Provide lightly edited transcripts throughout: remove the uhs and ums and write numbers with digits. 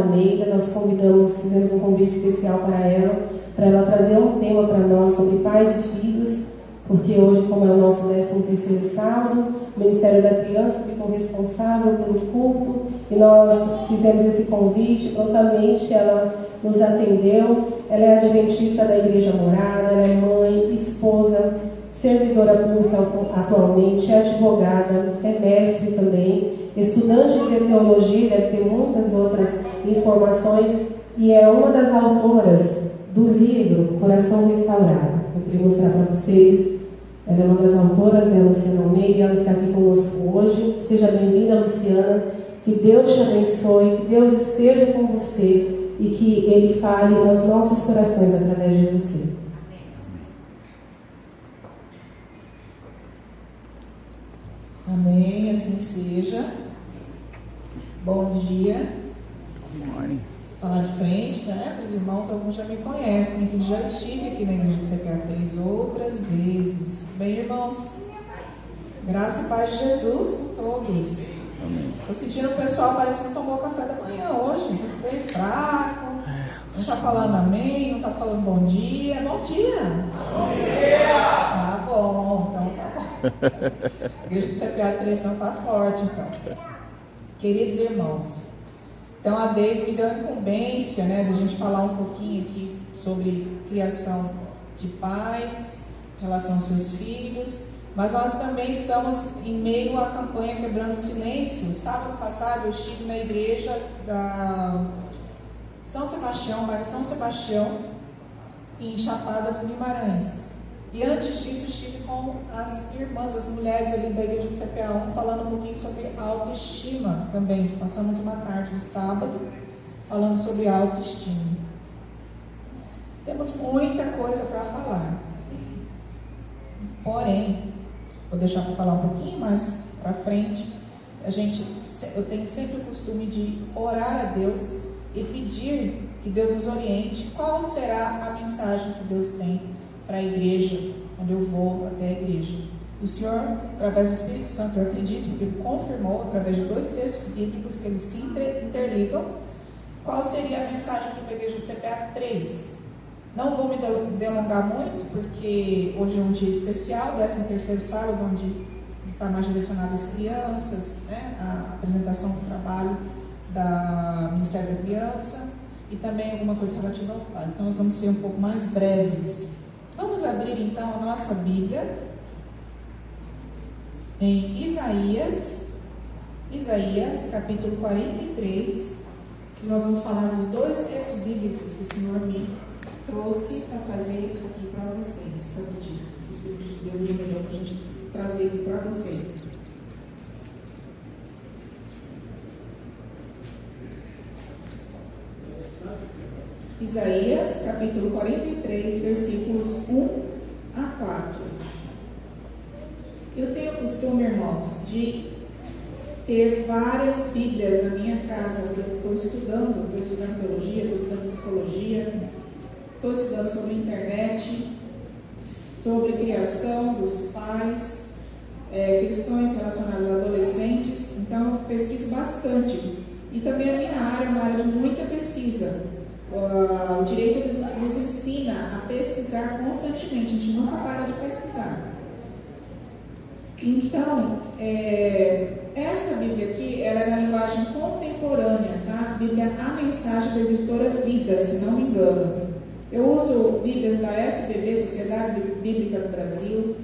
Almeida, nós fizemos um convite especial para ela trazer um tema para nós sobre pais e filhos, porque hoje, como é o nosso 13º sábado, o Ministério da Criança ficou responsável pelo culto e nós fizemos esse convite. Prontamente ela nos atendeu. Ela é adventista da Igreja Morada, ela é mãe, esposa, servidora pública atualmente, é advogada, é mestre também, estudante de teologia, deve ter muitas outras informações, e é uma das autoras do livro Coração Restaurado. Eu queria mostrar para vocês. Ela é uma das autoras, é a Luciana Almeida, e ela está aqui conosco hoje. Seja bem-vinda, Luciana. Que Deus te abençoe, que Deus esteja com você e que Ele fale aos nossos corações através de você. Amém, assim seja. Bom dia. Falar de frente, né? Os irmãos, alguns já me conhecem, que já estive aqui na igreja de CPA3 outras vezes. Bem, irmãos, graça e paz de Jesus com todos. Estou sentindo o pessoal parece que não tomou café da manhã hoje, bem fraco, não está falando amém, não está falando bom dia. Bom dia! Bom dia! Ah, bom, então tá bom. A igreja do CPA3 não está forte, então. Queridos irmãos, então a Deise me deu a incumbência, né, de a gente falar um pouquinho aqui sobre criação de pais, em relação aos seus filhos, mas nós também estamos em meio à campanha Quebrando o Silêncio. Sábado passado eu estive na igreja da São Sebastião, bairro São Sebastião, em Chapada dos Guimarães. E antes disso estive com as irmãs, as mulheres ali da igreja do CPA1, falando um pouquinho sobre autoestima também. Passamos uma tarde de sábado falando sobre autoestima. Temos muita coisa para falar. Porém, vou deixar para falar um pouquinho mais para frente. Eu tenho sempre o costume de orar a Deus e pedir que Deus nos oriente qual será a mensagem que Deus tem para a igreja, quando eu vou até a igreja. O Senhor, através do Espírito Santo, eu acredito que Ele confirmou, através de 2 textos bíblicos que eles se interligam, qual seria a mensagem aqui para a igreja do CPA 3. Não vou me delongar muito, porque hoje é um dia especial, 13º sábado, onde está mais direcionado às crianças, né? A apresentação do trabalho do Ministério da Criança e também alguma coisa relativa aos pais. Então nós vamos ser um pouco mais breves. Vamos abrir então a nossa Bíblia em Isaías capítulo 43, que nós vamos falar dos 2 textos bíblicos que o Senhor me trouxe para trazer aqui para vocês. Eu acredito que o Espírito de Deus é melhor para a gente trazer aqui para vocês. Isaías, capítulo 43, versículos 1 a 4. Eu tenho o costume, irmãos, de ter várias Bíblias na minha casa. Eu estou estudando teologia, estou estudando psicologia, estou estudando sobre a internet, sobre criação dos pais, questões relacionadas a adolescentes. Então eu pesquiso bastante. E também a minha área é uma área de muita pesquisa. O direito nos ensina a pesquisar constantemente, a gente nunca para de pesquisar. Então, essa Bíblia aqui, ela é na linguagem contemporânea, tá? Bíblia A Mensagem da editora Vida, se não me engano. Eu uso Bíblias da SBB, Sociedade Bíblica do Brasil,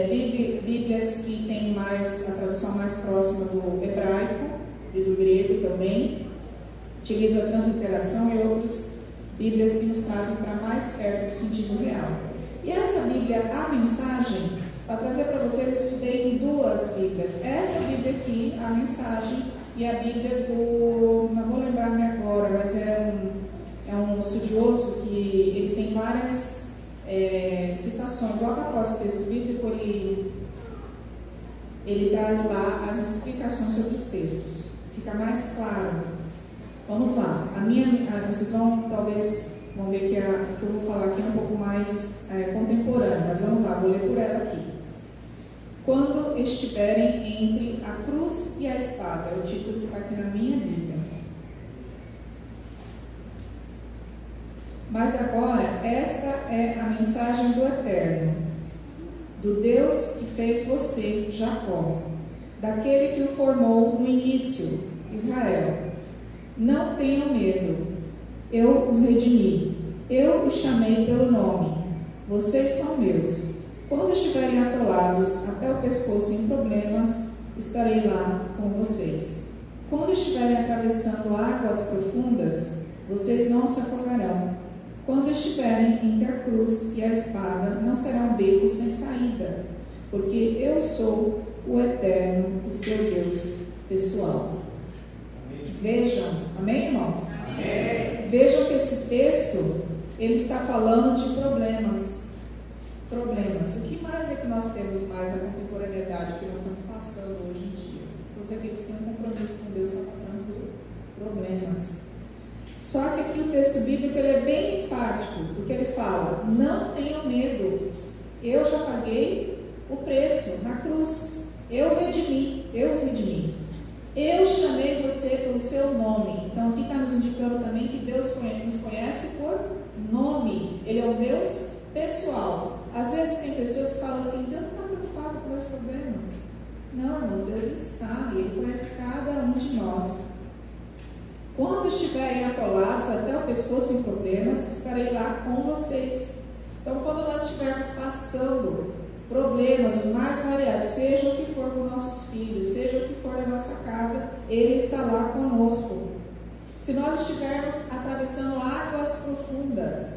Bíblias que têm a tradução mais próxima do hebraico e do grego também. Utilizo a transliteração e outras Bíblias que nos trazem para mais perto do sentido real. E essa Bíblia, A Mensagem, para trazer para vocês, eu estudei em 2 Bíblias. Essa Bíblia aqui, A Mensagem, e a Bíblia não vou lembrar-me agora, mas é um estudioso que ele tem várias citações. Logo após o texto bíblico, ele traz lá as explicações sobre os textos. Fica mais claro. Vamos lá. Vocês talvez vão ver que o que eu vou falar aqui é um pouco mais contemporâneo, mas vamos lá, vou ler por ela aqui. Quando estiverem entre a cruz e a espada, é o título que está aqui na minha Bíblia. Mas agora, esta é a mensagem do Eterno, do Deus que fez você, Jacó, daquele que o formou no início, Israel. Não tenham medo, eu os redimi, eu os chamei pelo nome, vocês são meus. Quando estiverem atolados até o pescoço em problemas, estarei lá com vocês. Quando estiverem atravessando águas profundas, vocês não se afogarão. Quando estiverem entre a cruz e a espada, não será um beco sem saída, porque eu sou o Eterno, o seu Deus pessoal. Vejam, amém, irmãos? Amém. Vejam que esse texto, ele está falando de problemas. O que mais é que nós temos mais na contemporaneidade que nós estamos passando hoje em dia? Todos aqueles que têm um compromisso com Deus estão passando por problemas. Só que aqui o texto bíblico ele é bem enfático, porque ele fala, não tenham medo, eu já paguei o preço na cruz, eu os redimi, eu chamei você pelo seu nome. Então aqui está nos indicando também que Deus nos conhece por nome, Ele é o Deus pessoal. Às vezes tem pessoas que falam assim, Deus não está preocupado com meus problemas. Não, irmãos, Deus está, Ele conhece cada um de nós. Quando estiverem atolados até o pescoço em problemas, estarei lá com vocês. Então, quando nós estivermos passando problemas, os mais variados, seja o que for com nossos filhos, seja o que for na nossa casa, Ele está lá conosco. Se nós estivermos atravessando águas profundas,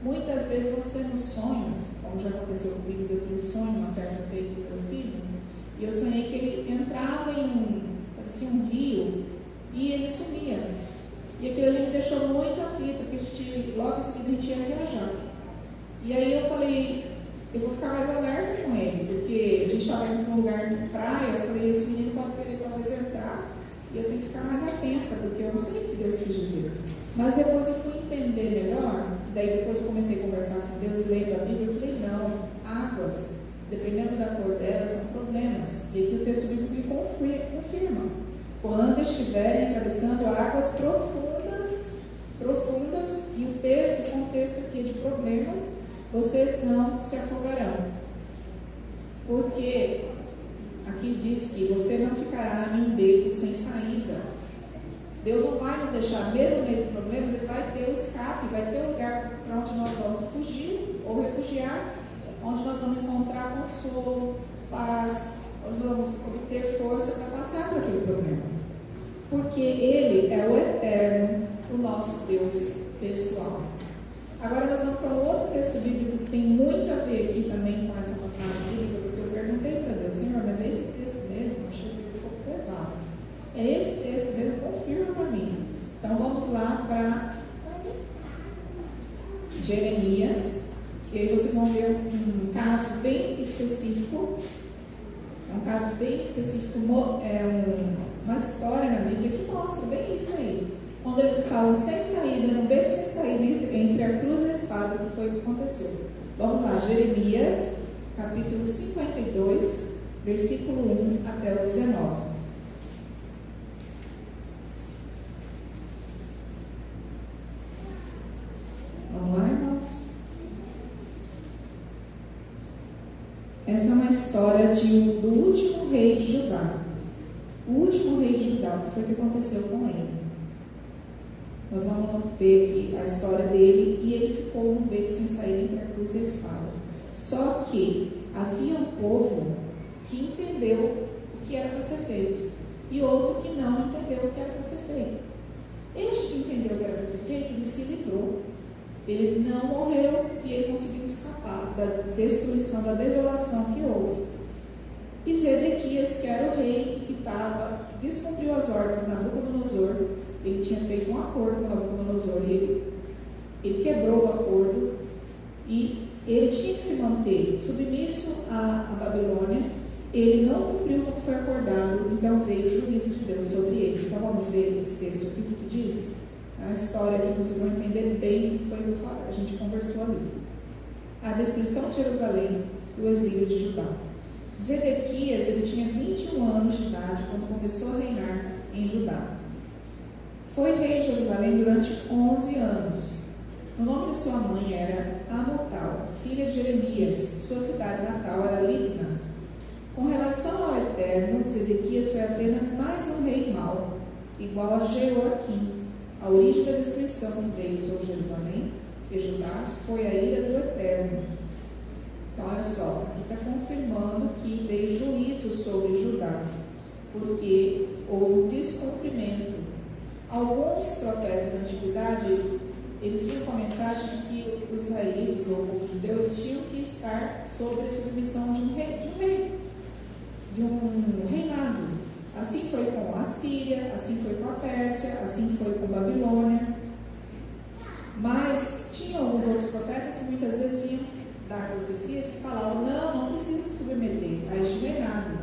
muitas vezes nós temos sonhos, como já aconteceu comigo, eu tive um sonho uma certa vez com meu filho, e eu sonhei que ele entrava em parecia um rio, e ele sumia. E aquilo ali me deixou muito aflita, porque logo em seguida a gente ia viajar. E aí eu falei, eu vou ficar mais alerta com ele, porque a gente estava indo para um lugar de praia, eu falei, esse menino pode querer talvez entrar, e eu tenho que ficar mais atenta, porque eu não sei o que Deus quis dizer. Mas depois eu fui entender melhor, daí depois eu comecei a conversar com Deus, lendo a Bíblia, eu falei, não, águas, dependendo da cor delas, são problemas. E aqui o texto bíblico confirma. Quando estiverem atravessando águas profundas, e o contexto aqui é de problemas, vocês não se afogarão. Porque aqui diz que você não ficará em um beco sem saída. Deus não vai nos deixar, mesmo no meio dos problemas, Ele vai ter o escape, vai ter um lugar para onde nós vamos fugir ou refugiar, onde nós vamos encontrar consolo, paz, onde nós vamos obter força para passar por aquele problema. Porque Ele é o eterno, o nosso Deus pessoal. Agora nós vamos para um outro texto bíblico que tem muito a ver aqui também com essa passagem bíblica, porque eu perguntei para Deus, Senhor, mas é esse texto mesmo? Achei que foi um pouco pesado. É esse texto mesmo? Confirma para mim. Então vamos lá para Jeremias, e aí vocês vão ver um caso bem específico. É um caso bem específico, uma história na Bíblia que mostra bem isso aí. Quando eles estavam sem saída, no beco sem saída, entre a cruz e a espada, que foi o que aconteceu. Vamos lá, Jeremias, capítulo 52, versículo 1 até o 19. Vamos lá, irmãos? Essa é uma história do último rei de Judá. O último rei de Judá, o que foi que aconteceu com ele? Nós vamos ver aqui a história dele, e ele ficou num beco sem sair entre a cruz e a espada. Só que havia um povo que entendeu o que era para ser feito, e outro que não entendeu o que era para ser feito. Este que entendeu o que era para ser feito, ele se livrou. Ele não morreu e ele conseguiu escapar da destruição, da desolação que houve. E Zedequias, que era o rei que descumpriu as ordens de Nabucodonosor, ele tinha feito um acordo com Nabucodonosor, e ele quebrou o acordo, e ele tinha que se manter submisso à Babilônia. Ele não cumpriu o que foi acordado, então veio o juízo de Deus sobre ele. Então vamos ver esse texto aqui, o que diz? A história aqui, vocês vão entender bem o que foi que a gente conversou ali. A destruição de Jerusalém e o exílio de Judá. Zedequias, ele tinha 21 anos de idade quando começou a reinar em Judá. Foi rei de Jerusalém durante 11 anos. O nome de sua mãe era Amotal, filha de Jeremias. Sua cidade natal era Libna. Com relação ao Eterno, Zedequias foi apenas mais um rei mau, igual a Jeoaquim. A origem da destruição que veio sobre Jerusalém e Judá foi a ira do Eterno. Então, olha só, aqui está confirmando que veio juízo sobre Judá, porque houve um descumprimento. Alguns profetas da antiguidade, eles vinham com a mensagem de que os israelitas ou o povo judeu, eles tinham que estar sob a submissão de um rei, de um reinado. Assim foi com a Síria, assim foi com a Pérsia, assim foi com a Babilônia. Mas tinha alguns outros profetas que muitas vezes vinham dar profecias que falavam, não precisa se submeter a este reinado.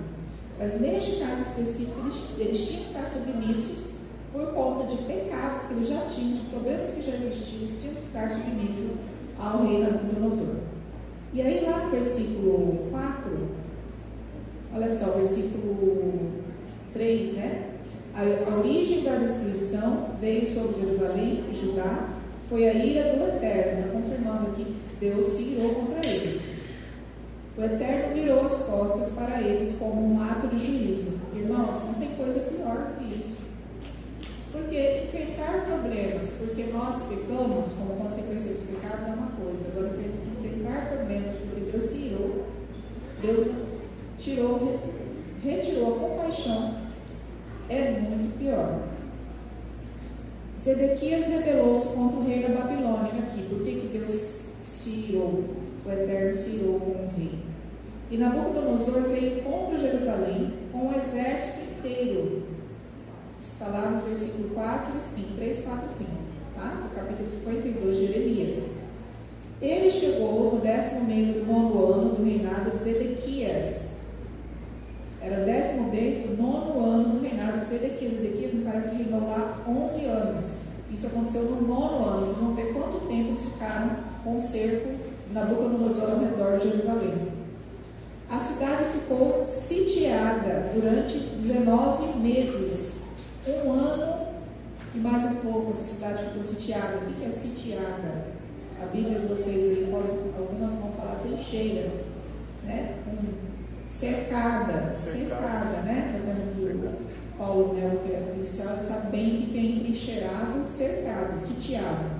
Mas neste caso específico, eles tinham que estar submissos por conta de pecados que eles já tinham, de problemas que já existiam, eles tinham que estar submissos ao rei Nabucodonosor. E aí lá no versículo 4, olha só, versículo 3, né? A origem da destruição veio sobre Jerusalém e Judá, foi a ira do Eterno, está confirmando aqui que Deus se irou contra eles. O Eterno virou as costas para eles como um ato de juízo. Irmãos, não tem coisa pior que isso. Porque enfrentar problemas, porque nós pecamos como consequência dos pecados é uma coisa. Agora, enfrentar problemas porque Deus se irou, Deus retirou a compaixão, é muito pior. Zedequias rebelou-se contra o rei da Babilônia aqui. Por que Deus cirou, o Eterno cirou com o rei. E Nabucodonosor veio contra Jerusalém com um exército inteiro. Está lá nos versículos 4 e 5, 3, 4 e 5, tá? No capítulo 52 de Jeremias. Ele chegou no 10º mês do 9º ano do reinado de Zedequias. Era o 10º mês do 9º ano do reinado de Zedequias. Zedequias me parece que reinou lá 11 anos. Isso aconteceu no 9º ano. Vocês vão ver quanto tempo eles ficaram com o cerco de Nabucodonosor ao redor de Jerusalém. A cidade ficou sitiada durante 19 meses. Um ano e mais um pouco essa cidade ficou sitiada. O que é sitiada? A Bíblia de vocês aí, algumas vão falar trincheiras, né? Cercada, né? Está vendo que o Paulo Melo, que é policial, ele sabe bem o que é entrincheirado, cercado, sitiado.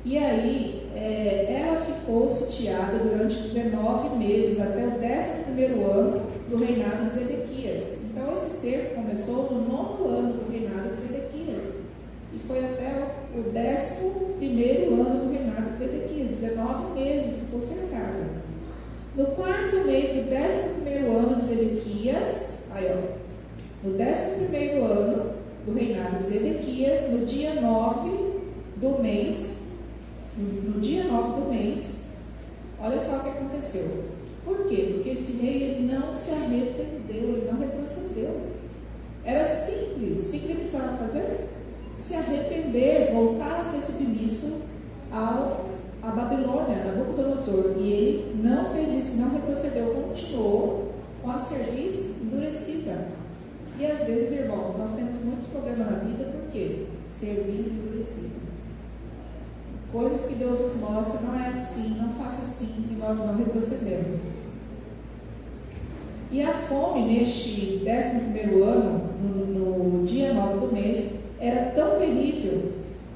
E aí, ela ficou sitiada durante 19 meses, até o 11º ano do reinado de Zedequias. Então, esse cerco começou no 9º ano do reinado de Zedequias e foi até o 11º ano do reinado de Zedequias. 19 meses ficou cercada. No 4º mês do 11º ano de Zedequias, no 11º ano do reinado de Zedequias, no dia 9 do mês, olha só o que aconteceu. Por quê? Porque esse rei ele não se arrependeu, ele não retrocedeu. Era simples. O que ele precisava fazer? Se arrepender, voltar a ser submisso à Babilônia, a Nabucodonosor. E ele não fez isso, não retrocedeu, continuou com a cerviz endurecida. E às vezes, irmãos, nós temos muitos problemas na vida, por quê? Cerviz endurecida. Coisas que Deus nos mostra, não é assim, não faça assim, que nós não retrocedemos. E a fome neste 11º ano, no dia 9 do mês, era tão terrível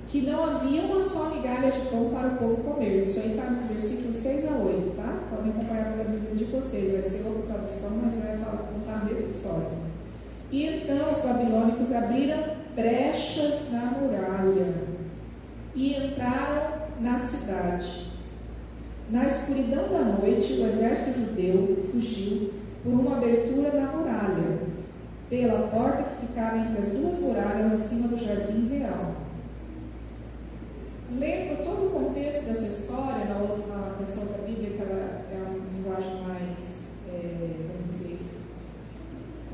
que não havia uma só migalha de pão para o povo comer. Isso aí está nos versículos 6 a 8, tá? Podem acompanhar pela Bíblia de vocês, vai ser outra tradução, mas vai contar a mesma história. E então os babilônicos abriram brechas na muralha e entraram na cidade. Na escuridão da noite, o exército judeu fugiu por uma abertura na muralha, pela porta que ficava entre as duas muralhas acima do jardim real. Lembro todo o contexto dessa história na versão da Bíblia, que ela é uma linguagem mais, vamos dizer,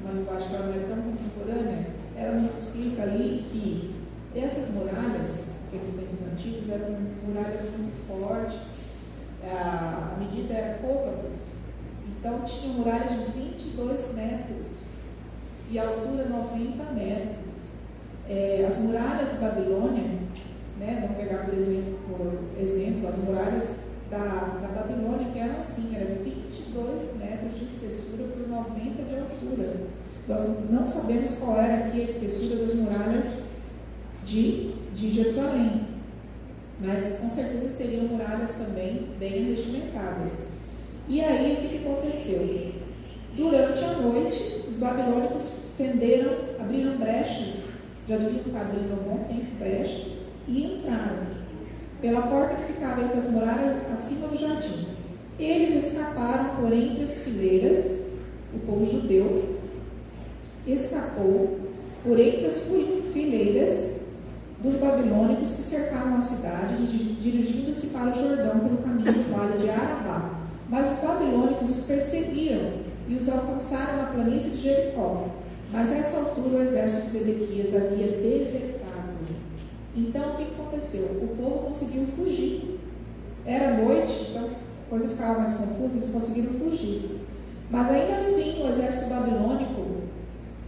uma linguagem que ela não é tão contemporânea. Ela nos explica ali que essas muralhas, aqueles tempos antigos, eram muralhas muito fortes, a medida era côvados, então tinha muralhas de 22 metros e a altura 90 metros. As muralhas de Babilônia, né, vamos pegar por exemplo as muralhas da Babilônia, que eram assim, eram 22 metros de espessura por 90 de altura. Nós não sabemos qual era aqui a espessura das muralhas de Jerusalém, mas com certeza seriam muralhas também bem regimentadas. E aí o que aconteceu? Durante a noite, os babilônicos abriram brechas, já deviam estar abrindo há um bom tempo brechas, e entraram pela porta que ficava entre as muralhas acima do jardim. Eles escaparam por entre as fileiras, o povo judeu escapou por entre as fileiras dos babilônicos que cercavam a cidade, dirigindo-se para o Jordão pelo caminho do vale de Arabá. Mas os babilônicos os perseguiram e os alcançaram na planície de Jericó. Mas a essa altura o exército de Zedequias havia desertado. Então o que aconteceu? O povo conseguiu fugir. Era noite, então a coisa ficava mais confusa, eles conseguiram fugir. Mas ainda assim o exército babilônico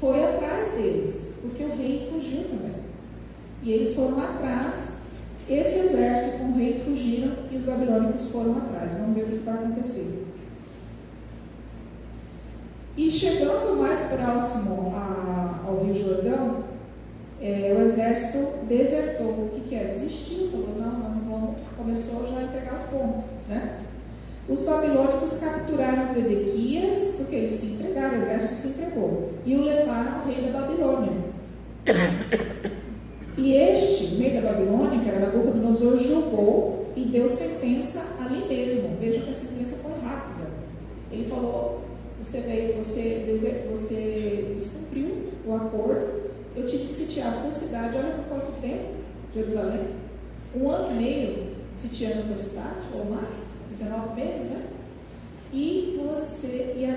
foi atrás deles, porque o rei fugiu também. E eles foram atrás, esse exército com o rei fugiram e os babilônicos foram atrás. Vamos ver o que vai acontecer. E chegando mais próximo ao Rio Jordão, o exército desertou. O que é? Desistiu, falou, não, começou já a entregar os pontos, né? Os babilônicos capturaram Zedequias, porque eles se entregaram, o exército se entregou, e o levaram ao rei da Babilônia. E este, o rei da Babilônia, que era Nabucodonosor, julgou e deu sentença Ele falou, você descumpriu o acordo, eu tive que sitiar a sua cidade, olha por quanto tempo, Jerusalém, 1 ano e meio sitiando a sua cidade, ou mais, 19 meses, né? E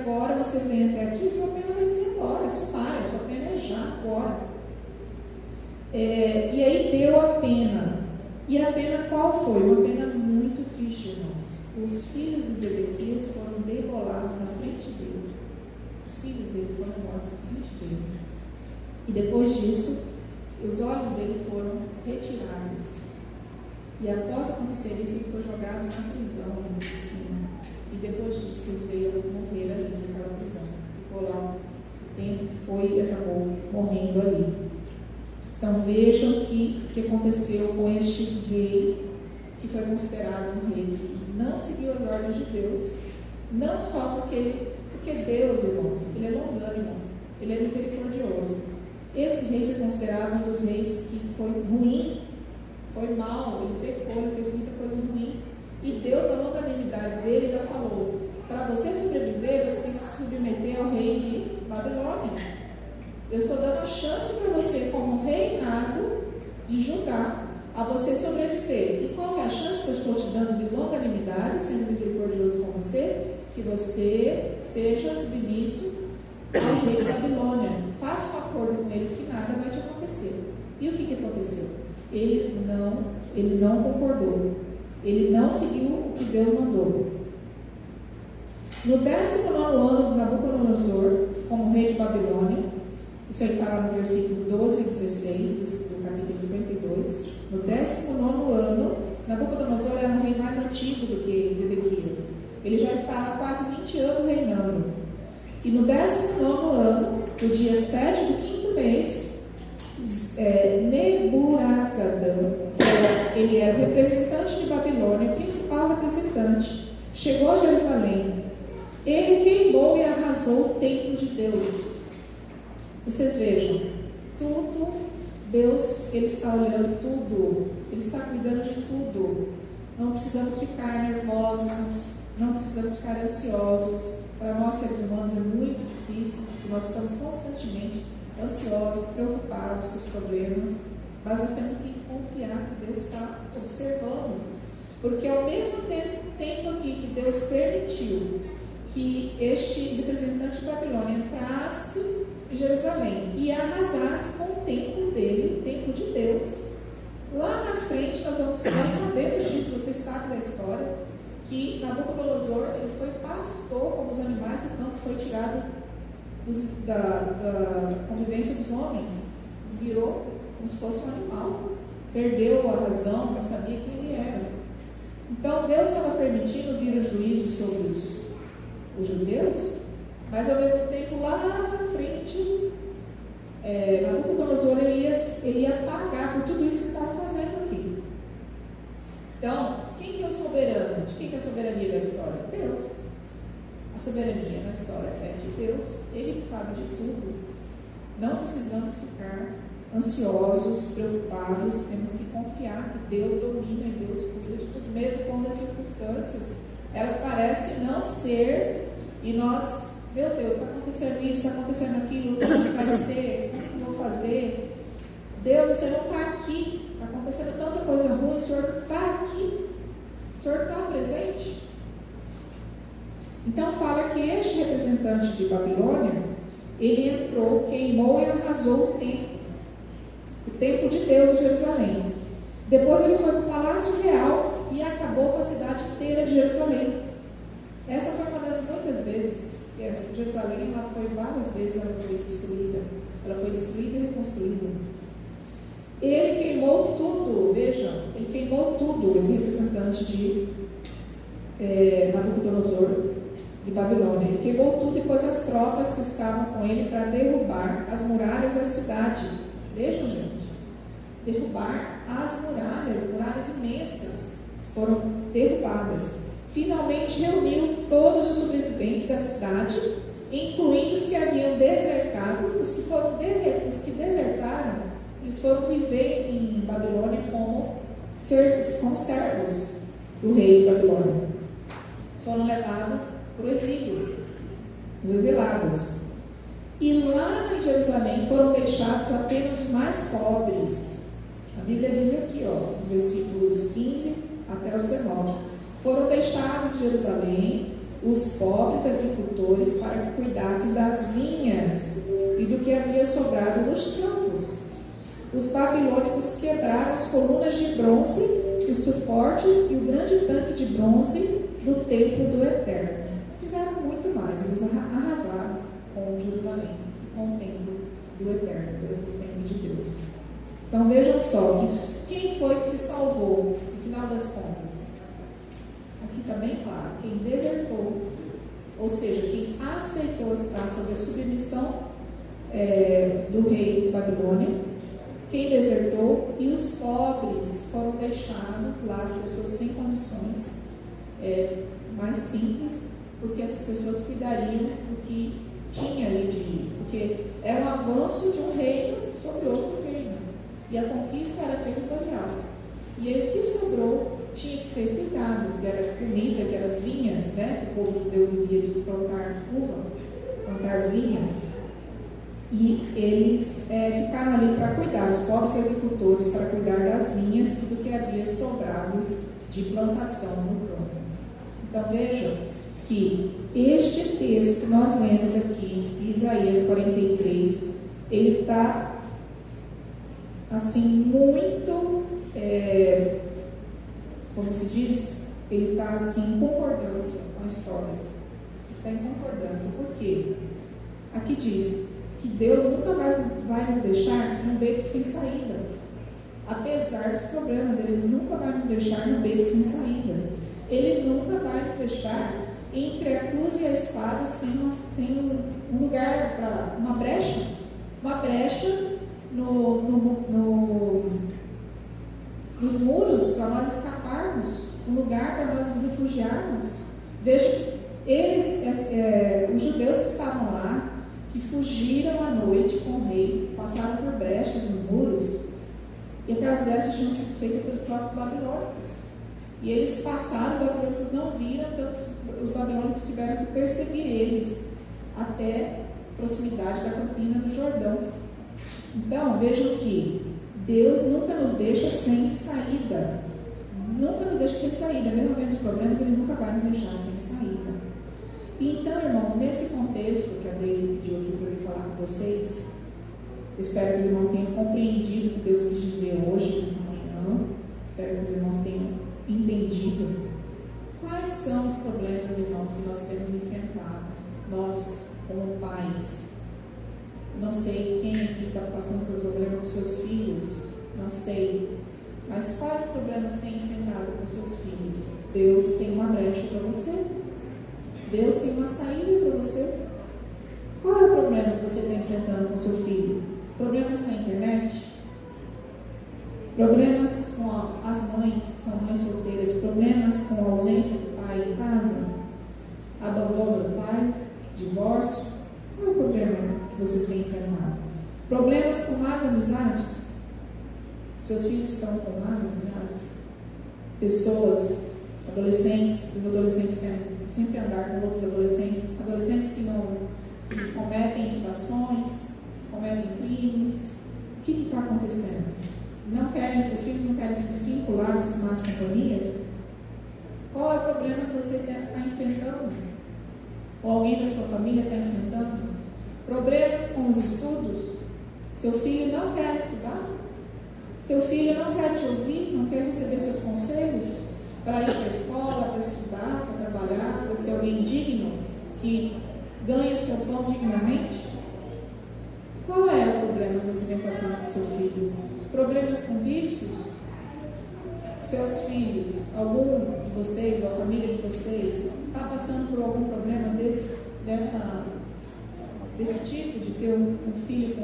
agora você vem até aqui, sua pena vai ser agora, sumária, sua pena é já, agora. E aí deu a pena. E a pena qual foi? Uma pena muito triste, irmãos. Os filhos de Zedequias foram degolados na frente dele. Os filhos dele foram mortos na frente dele. E depois disso, os olhos dele foram retirados. E após acontecer isso, ele foi jogado na prisão de cima. E depois disso, ele veio morrer ali naquela prisão. Ficou lá o tempo que foi e acabou morrendo ali. Então vejam o que aconteceu com este rei, que foi considerado um rei que não seguiu as ordens de Deus, não só porque Deus, irmãos, ele é longânimo, ele é misericordioso. Esse rei foi considerado um dos reis que foi ruim, foi mau, ele pecou, ele fez muita coisa ruim. E Deus, na longanimidade dele, ainda falou: para você sobreviver, você tem que se submeter ao rei de Babilônia. Eu estou dando a chance para você, como reinado de Judá, a você sobreviver. E qual é a chance que eu estou te dando de longanimidade, sendo misericordioso com você? Que você seja submisso ao rei de Babilônia. Faça um acordo com eles que nada vai te acontecer. E o que aconteceu? Ele não concordou. Ele não seguiu o que Deus mandou. No 19º ano de Nabucodonosor, como rei de Babilônia, isso aí está lá no versículo 12 e 16 do capítulo 52. No 19º ano, Nabucodonosor era um rei mais antigo do que Zedequias. Ele já estava quase 20 anos reinando. E no 19º ano, no dia 7 do 5º mês, Neburazadã, ele era o representante de Babilônia, o principal representante, chegou a Jerusalém. Ele queimou e arrasou o templo de Deus. Vocês vejam, tudo, Deus, Ele está olhando tudo, Ele está cuidando de tudo. Não precisamos ficar nervosos, não precisamos ficar ansiosos. Para nós, seres humanos, é muito difícil, porque nós estamos constantemente ansiosos, preocupados com os problemas, mas nós temos que confiar que Deus está observando, porque ao mesmo tempo aqui que Deus permitiu que este representante de Babilônia entrasse em Jerusalém e arrasasse com o templo dele, o templo de Deus, lá na frente nós sabemos disso, vocês sabem da história, que Nabucodonosor, ele foi pastor, como os animais do campo, foi tirado da convivência dos homens, virou como se fosse um animal, perdeu a razão, não sabia quem ele era. Então Deus estava permitindo vir o juízo sobre os judeus, mas ao mesmo tempo lá na frente Nabucodonosor ele ia pagar por tudo isso que estava fazendo aqui. Então, quem que é o soberano? De quem que é a soberania da história? Deus. A soberania na história é de Deus. Ele sabe de tudo. Não precisamos ficar ansiosos, preocupados. Temos que confiar que Deus domina e Deus cuida de tudo, mesmo quando as circunstâncias elas parecem não ser, e nós, meu Deus, está acontecendo isso, está acontecendo aquilo, como vai ser, como que eu vou fazer? Deus, você não está aqui, está acontecendo tanta coisa ruim, o Senhor está aqui, o Senhor está presente. Então fala que este representante de Babilônia, ele entrou, queimou e arrasou o templo de Deus em Jerusalém. Depois ele foi para o Palácio Real e acabou com a cidade inteira de Jerusalém. Essa foi uma das muitas vezes. Jerusalém, ela foi várias vezes, ela foi destruída e reconstruída. Ele queimou tudo, vejam, ele queimou tudo, esse representante de Nabucodonosor de Babilônia. Ele queimou tudo e pôs as tropas que estavam com ele para derrubar as muralhas da cidade. Vejam, gente, derrubar as muralhas imensas foram derrubadas. Finalmente reuniu todos os sobreviventes da cidade, incluindo os que haviam desertado, os que desertaram, eles foram viver em Babilônia como servos do rei de Babilônia. Foram levados para o exílio, os exilados. E lá em Jerusalém foram deixados apenas os mais pobres. A Bíblia diz aqui, os versículos 15 até o 19. Foram deixados em Jerusalém os pobres agricultores para que cuidassem das vinhas e do que havia sobrado nos campos. Os babilônicos quebraram as colunas de bronze, os suportes e o grande tanque de bronze do templo do Eterno. Fizeram muito mais, eles arrasaram com Jerusalém, com o templo do Eterno, do templo de Deus. Então vejam só, quem foi que se salvou no final das contas? Aqui está bem claro, quem desertou, ou seja, quem aceitou estar sob a submissão do rei Babilônia, quem desertou, e os pobres foram deixados lá, as pessoas sem condições mais simples, porque essas pessoas cuidariam do que tinha ali porque era um avanço de um reino sobre outro reino, e a conquista era territorial, e aí o que sobrou tinha que ser cuidado, que era comida, que eram as vinhas, né, que o povo judeu vivia de plantar uva, plantar vinha, e eles ficaram ali para cuidar, os pobres agricultores, para cuidar das vinhas e do que havia sobrado de plantação no campo. Então vejam que este texto que nós lemos aqui, Isaías 43, ele está assim muito, como se diz, ele está assim em concordância com a história. Está em concordância, por quê? Aqui diz que Deus nunca mais vai nos deixar num beco sem saída. Apesar dos problemas, Ele nunca vai nos deixar num beco sem saída. Ele nunca vai nos deixar entre a cruz e a espada sem um lugar para uma brecha nos muros para nós escaparmos, um lugar para nós nos refugiarmos. Veja, os judeus que estavam lá, que fugiram à noite com o rei, passaram por brechas nos muros, e aquelas brechas tinham sido feitas pelos próprios babilônicos. E eles passaram, os babilônicos não viram, tanto os babilônicos tiveram que perseguir eles até a proximidade da campina do Jordão. Então, vejam que Deus nunca nos deixa sem saída. Nunca nos deixa sem saída. Mesmo havendo os problemas, Ele nunca vai nos deixar sem saída. Então, irmãos, nesse contexto que a Deise pediu aqui para eu falar com vocês, eu espero que os irmãos tenham compreendido o que Deus quis dizer hoje, nessa manhã. Espero que os irmãos tenham entendido quais são os problemas, irmãos, que nós temos enfrentado, nós como pais. Não sei quem aqui está passando por problema com seus filhos, não sei, mas quais problemas tem enfrentado com seus filhos? Deus tem uma brecha para você, Deus tem uma saída para você. Qual é o problema que você está enfrentando com seu filho? Problemas na internet? Problemas com as mães que são mães solteiras? Problemas com a ausência do pai em casa? Abandono do pai? Divórcio? Qual é o problema que vocês têm enfrentado? Problemas com más amizades? Seus filhos estão com más amizades? Pessoas, adolescentes, os adolescentes querem sempre andar com outros adolescentes que cometem infrações, cometem crimes. O que está acontecendo? Seus filhos não querem se desvincular dessas más companhias? Qual é o problema que você está enfrentando? Ou alguém da sua família está enfrentando? Problemas com os estudos? Seu filho não quer estudar? Seu filho não quer te ouvir? Não quer receber seus conselhos? Para ir para a escola, para estudar, para trabalhar, para ser alguém digno, que ganha o seu pão dignamente? Qual é o problema que você vem passando com seu filho? Problemas com vícios? Seus filhos, algum de vocês, ou a família de vocês, está passando por algum problema desse tipo, de ter um filho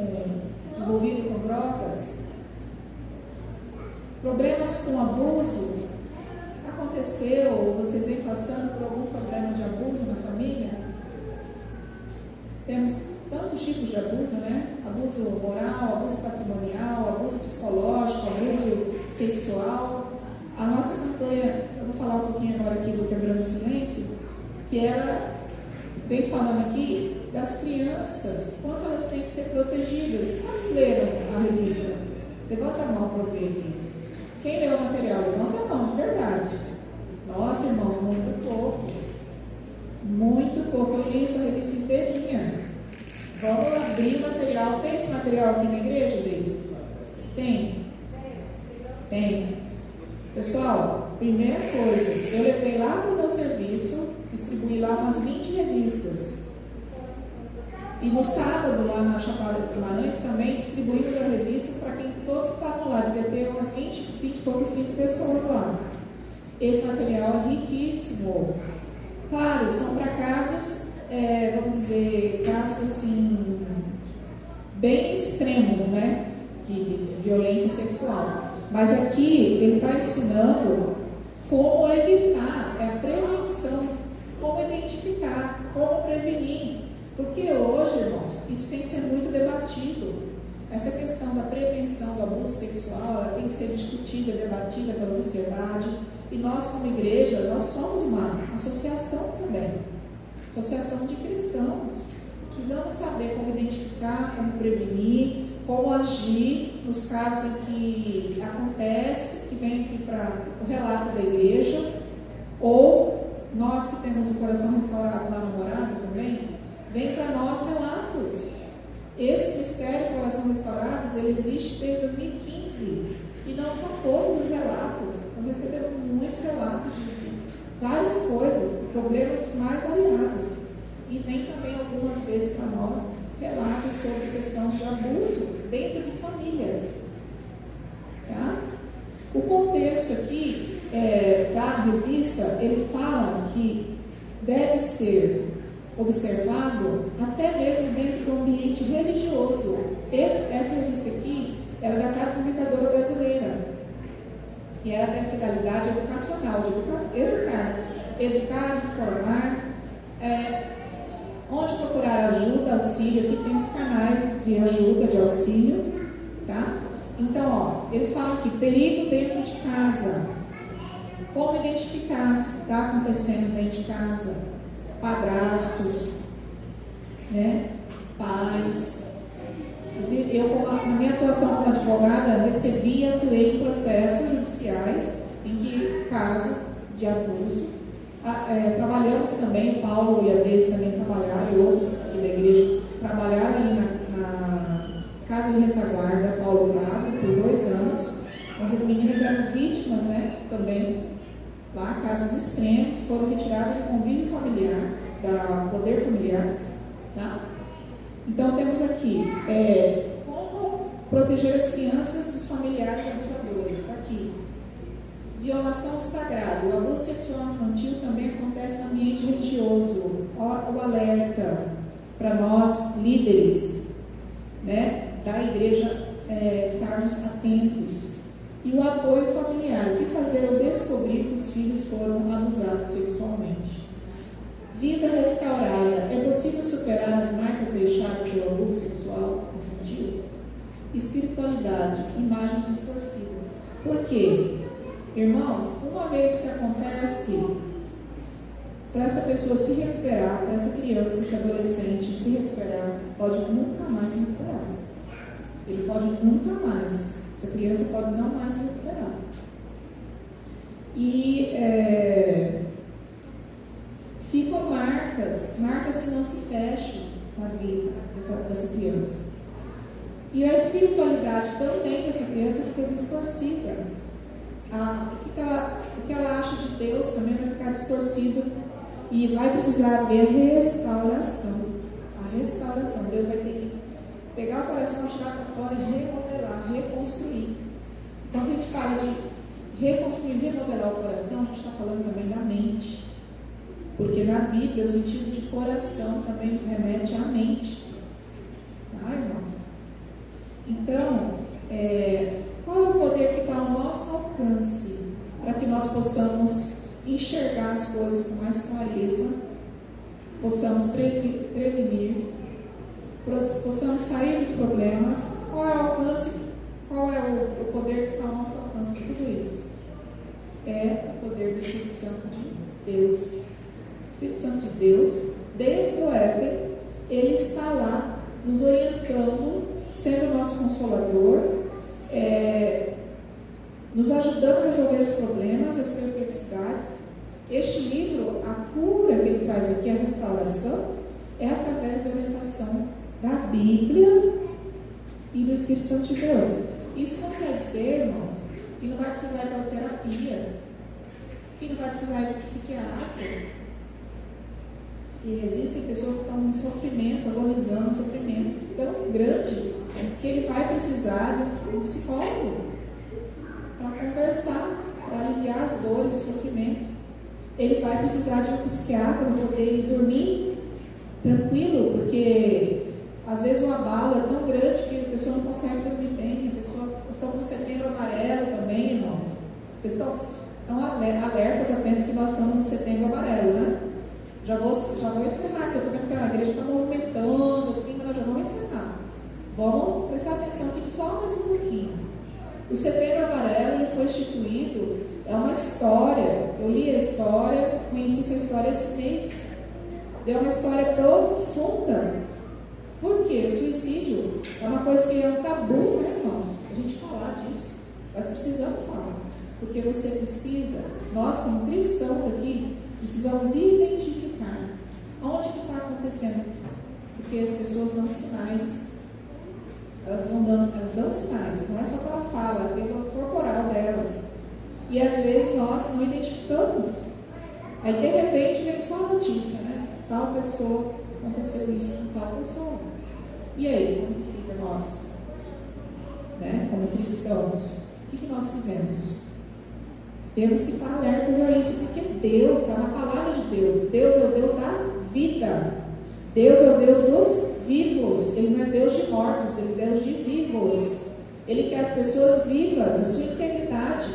envolvido com drogas? Problemas com abuso? Aconteceu, vocês vêm passando por algum problema de abuso na família? Temos tantos tipos de abuso, né? Abuso moral, abuso patrimonial, abuso psicológico, abuso sexual. A nossa campanha, eu vou falar um pouquinho agora aqui do Quebrando o Silêncio, que era vem falando aqui das crianças, quanto elas têm que ser protegidas. Quantos leram a revista? Levanta a mão para eu ver aqui. Quem leu o material? Levanta a mão, de verdade. Nossa, irmãos, muito pouco. Muito pouco. Eu li essa revista inteirinha. Vamos abrir o material. Tem esse material aqui na igreja, Deise? Tem? Tem. Pessoal, primeira coisa, eu levei lá para o meu serviço, distribuí lá umas 20 revistas. E no sábado, lá na Chapada dos Guimarães, também distribuímos as revistas para quem todos estavam lá. Devia ter umas 20 e poucas 30 pessoas lá. Esse material é riquíssimo. Claro, são para casos, vamos dizer, casos assim, bem extremos, né? De violência sexual. Mas aqui ele está ensinando como evitar, a prevenção, como identificar, como prevenir. Porque hoje, irmãos, isso tem que ser muito debatido. Essa questão da prevenção do abuso sexual, ela tem que ser discutida, debatida pela sociedade. E nós, como igreja, nós somos uma associação também. Associação de cristãos. Precisamos saber como identificar, como prevenir, como agir nos casos em que acontece, que vem aqui para o relato da igreja, ou nós que temos o coração restaurado lá no Morada também, vem para nós relatos. Esse Ministério Coração Restaurados, ele existe desde 2015, e não são todos os relatos. Nós recebemos muitos relatos de várias coisas, problemas mais variados, e vem também algumas vezes para nós relatos sobre questões de abuso dentro de famílias. Tá? O contexto aqui da revista, ele fala que deve ser observado até mesmo dentro do ambiente religioso. Essa revista aqui era da Casa Comunicadora Brasileira, que era da finalidade educacional, de educar, informar, onde procurar ajuda, auxílio. Aqui tem os canais de ajuda, de auxílio, tá? Então, eles falam aqui, perigo dentro de casa, como identificar se está acontecendo dentro de casa, padrastos, né? Pais. Eu, na minha atuação como advogada, recebi e atuei em processos judiciais em que casos de abuso. Trabalhamos também, Paulo e a Deise também trabalharam, e outros aqui da igreja trabalharam ali na Casa de Retaguarda, Paulo Bravo, por 2 anos, onde as meninas eram vítimas, né, também, lá, casos extremos, foram retiradas do convívio familiar, da poder familiar, tá? Então, temos aqui, como proteger as crianças dos familiares abusadores, está aqui. Violação do sagrado. O abuso sexual infantil também acontece no ambiente religioso. O alerta para nós, líderes, né, da igreja, estarmos atentos. E o apoio familiar. O que fazer ao descobrir que os filhos foram abusados sexualmente? Vida restaurada. É possível superar as marcas deixadas pelo abuso sexual infantil? Espiritualidade. Imagem distorcida. Por quê? Irmãos, uma vez que acontece, para essa pessoa se recuperar, para essa criança, esse adolescente se recuperar, pode nunca mais se recuperar. Ele pode nunca mais. Essa criança pode não mais se recuperar. E ficam marcas que não se fecham na vida dessa criança. E a espiritualidade também dessa criança fica distorcida. O que ela acha de Deus também vai ficar distorcido, e vai precisar haver restauração. A restauração. Deus vai ter que pegar o coração, tirar para fora e remodelar, reconstruir. Quando a gente fala de reconstruir, remodelar o coração, a gente está falando também da mente. Porque na Bíblia o sentido de coração também nos remete à mente. Tá, irmãos? Então, qual é o poder que está ao nosso alcance para que nós possamos enxergar as coisas com mais clareza, possamos prevenir, possamos sair dos problemas? Qual é o alcance? Qual é o poder que está ao nosso alcance de tudo isso? É o poder do Espírito Santo de Deus. O Espírito Santo de Deus desde o Éden, Ele está lá, nos orientando, sendo nosso consolador, nos ajudando a resolver os problemas, as perplexidades. Este livro, a cura que ele traz aqui, a restauração, é através da orientação da Bíblia e do Espírito Santo de Deus. Isso não quer dizer, irmãos, que não vai precisar ir para a terapia, que não vai precisar ir para o psiquiatra. E existem pessoas que estão em sofrimento, agonizando, sofrimento tão grande, que ele vai precisar de um psicólogo para conversar, para aliviar as dores, o sofrimento. Ele vai precisar de um psiquiatra para poder dormir tranquilo, porque às vezes o abalo é tão grande que a pessoa não consegue dormir bem. A pessoa está com setembro amarelo também, irmãos. Vocês estão alertas, atentos que nós estamos no setembro amarelo, né? Já vou encerrar, que eu estou vendo que a igreja está movimentando assim, mas nós já vamos encerrar. Vamos prestar atenção aqui só mais um pouquinho. O setembro amarelo ele foi instituído, é uma história. Eu li a história, conheci essa história esse mês. É uma história profunda. Por quê? O suicídio é uma coisa que é um tabu, né, irmãos? A gente falar disso. Nós precisamos falar. Porque você precisa, nós como cristãos aqui, precisamos identificar onde que está acontecendo. Porque as pessoas dão sinais. Elas dão sinais. Não é só que ela fala, é pelo corporal delas. E às vezes nós não identificamos. Aí de repente vem só a notícia, né? Tal pessoa, aconteceu isso com tal pessoa. E aí, como que fica nós? Né? Como cristãos, o que nós fizemos? Temos que estar alertas a isso, porque Deus está na palavra de Deus. Deus é o Deus da vida. Deus é o Deus dos vivos. Ele não é Deus de mortos, Ele é Deus de vivos. Ele quer as pessoas vivas, na sua integridade,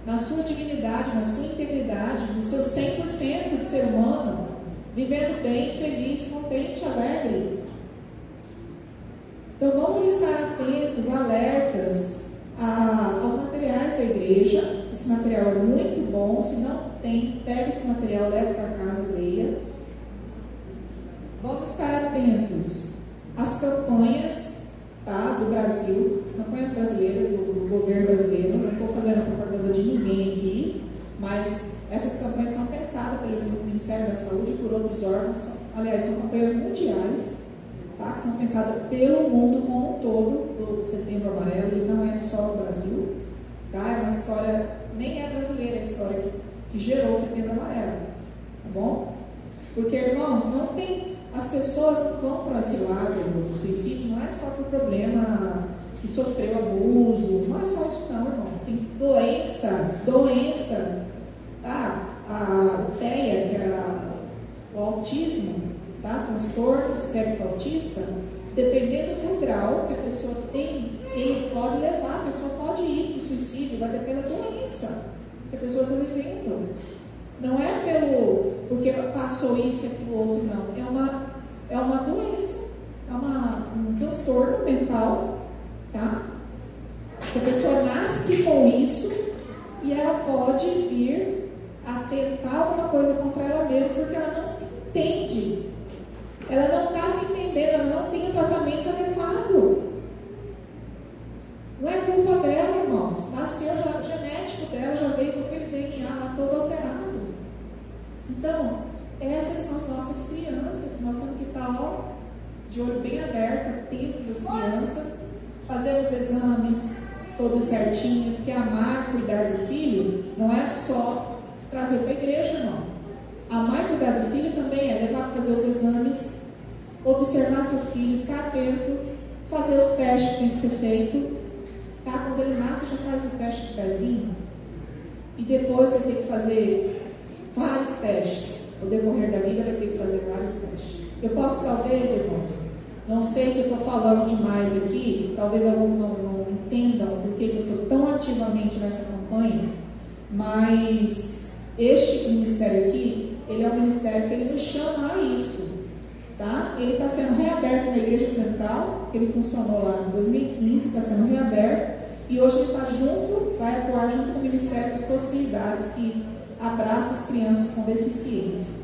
na sua dignidade, na sua integridade, no seu 100% de ser humano, vivendo bem, feliz, contente, alegre. Então vamos estar atentos, alertas aos materiais da igreja. Esse material é muito bom. Se não tem, pega esse material, leva para casa e leia. Vamos estar atentos às campanhas, tá, do Brasil, as campanhas brasileiras, do governo brasileiro. Não estou fazendo propaganda de ninguém aqui, mas essas campanhas são pensadas pelo Ministério da Saúde e por outros órgãos. Aliás, são campanhas mundiais, tá, que são pensadas pelo mundo como um todo. O Setembro Amarelo, ele não é só o Brasil, tá? É uma história, nem é brasileira, é a história que gerou o Setembro Amarelo, tá bom? Porque, irmãos, não tem, as pessoas não vão para esse lado do suicídio, não é só por problema que sofreu abuso, não é só isso não, irmãos. Tem doenças, tá? A TEA, que é o autismo, tá? Transtorno do espectro autista, dependendo do grau que a pessoa tem, ele pode levar, a pessoa pode ir para o suicídio, mas é pela doença que a pessoa está vivendo. Não é porque passou isso e aquilo outro, não. É uma doença, é um transtorno mental, tá? A pessoa nasce com isso e ela pode vir a tentar alguma coisa contra ela mesma, porque ela não se entende. Ela não está se entendendo, ela não tem o tratamento adequado. Não é culpa dela, irmãos. Nasceu já, o genético dela já veio com aquele DNA lá todo alterado. Então, essas são as nossas crianças. Nós temos que estar de olho bem aberto, atentos às crianças, fazer os exames todos certinho, porque amar e cuidar do filho não é só trazer para a igreja, não. Amar e cuidar do filho também é levar para fazer os exames, observar seu filho, estar atento, fazer os testes que tem que ser feito. Tá? Quando ele nasce, já faz o teste de pezinho. E depois vai ter que fazer vários testes. No decorrer da vida vai ter que fazer vários testes. Eu posso, talvez, irmãos, não sei se eu estou falando demais aqui, talvez alguns não entendam porque eu estou tão ativamente nessa campanha, mas este ministério aqui, ele é um ministério que ele nos chama a isso, tá? Ele está sendo reaberto na Igreja Central, que ele funcionou lá em 2015, está sendo reaberto, e hoje ele está vai atuar junto com o Ministério das Possibilidades, que abraça as crianças com deficiência.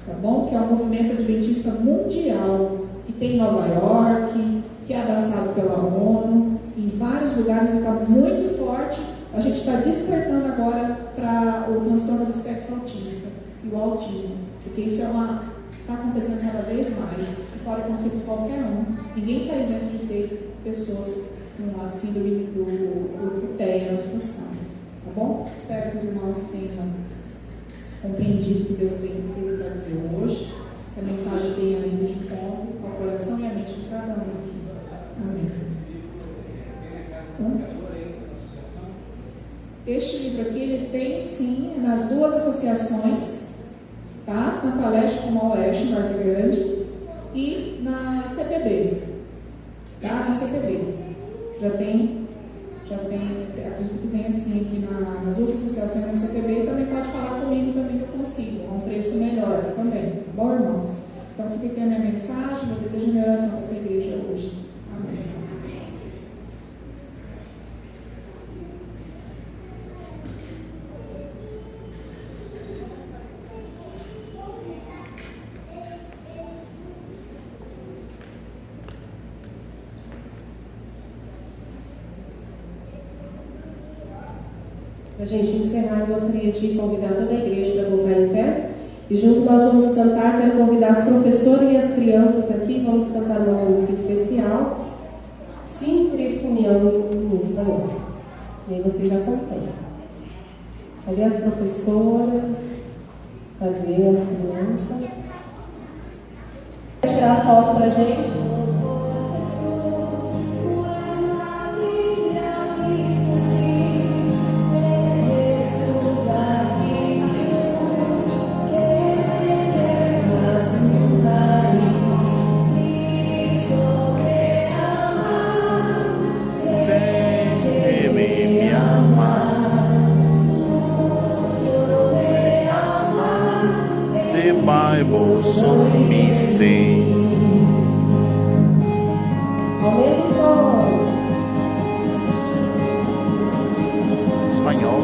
tá bom? Que é um movimento adventista mundial, que tem em Nova York, que é abraçado pela ONU, em vários lugares, ele está muito forte. A gente está despertando agora para o transtorno do espectro autista e o autismo, porque isso está acontecendo cada vez mais, e pode acontecer com qualquer um. Ninguém está isento de ter pessoas com a síndrome do grupo TEA nas suas casas, tá bom? Espero que os irmãos tenham compreendido o que Deus tem para dizer hoje, que a mensagem tenha ido de encontro com o coração e a mente de cada um aqui. Amém. Este livro aqui, ele tem, sim, nas duas associações, tá? Tanto a leste como a oeste, em Várzea Grande, e na CPB, tá? Na CPB. Já tem, acredito que tem assim aqui nas duas associações na CPB, e também pode falar comigo também que eu consigo, a um preço melhor também, tá bom, irmãos? Então fica aqui a minha mensagem, meu desejo e minha oração para essa igreja hoje. Amém. Para a gente encerrar, eu gostaria de convidar toda a igreja para colocar em pé. E junto nós vamos cantar, quero convidar as professoras e as crianças aqui, vamos cantar uma música especial, Sim, Cristo me ama, em espanhol. E aí vocês acompanham. Cadê as professoras? Cadê as crianças? Quer tirar a foto para a gente? Bible so me sing. Espanhol.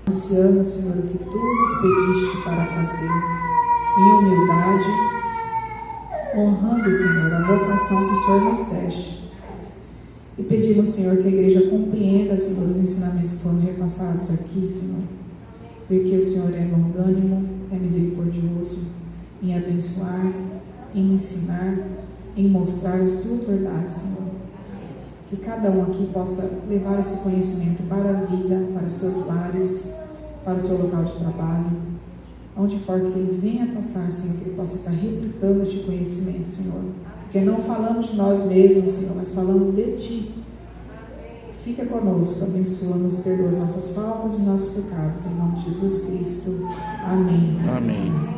Anunciando, Senhor, o que Tu nos pediste para fazer, em humildade, honrando, Senhor, a vocação que o Senhor nos deste. E pedimos, Senhor, que a igreja compreenda, Senhor, os ensinamentos que foram repassados aqui, Senhor, porque o Senhor é longânimo, é misericordioso em abençoar, em ensinar, em mostrar as Tuas verdades, Senhor. Que cada um aqui possa levar esse conhecimento para a vida, para os seus lares, para o seu local de trabalho, onde for que ele venha passar, Senhor, que ele possa estar replicando este conhecimento, Senhor. Porque não falamos de nós mesmos, Senhor, mas falamos de Ti. Fica conosco, abençoa-nos, perdoa as nossas faltas e nossos pecados. Em nome de Jesus Cristo. Amém. Amém.